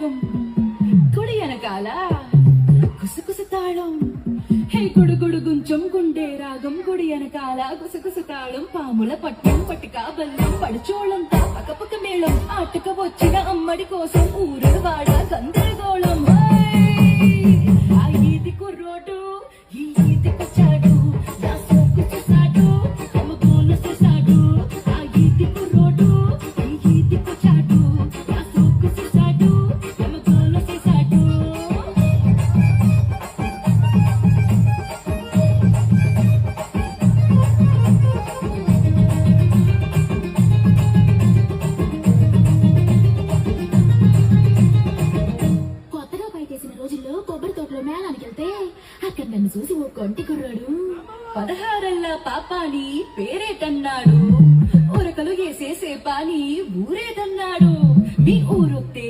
రాగం కుడి వెనకాల కుసుకుసు తాళం హే గుడుగుడు గుంచం గుండె రాగం గుడి వెనకాల కుసుకుసు తాళం పాముల పట్టం పట్టిక బల్లం పడిచోళంతా పక్కపక్క మేళం ఆటక వచ్చిన అమ్మడి కోసం ఊరు వాడ గందరగోళం ఆ ఈది కుర్రోడు ఈ ఈదికొచ్చాడు నా సోకు చూసాడు అమ్మగోలు చూసాడు ఆ ఈది కుర్రోడు ఈ ఈదికొచ్చాడు నా సోకు చూసాడు అమ్మగోలు చూసాడు కొత్తగా బయటేసిన రోజుల్లో కొబ్బరి తోటలో మేళానికి వెళ్తే అక్కడ నన్ను చూసి ఓ కొంటి కుర్రాడు 16 పాపాని పేరేటన్నాడు ఊరకలు వేసేసే పాని ఊరేదన్నాడు మీ ఊరొత్తే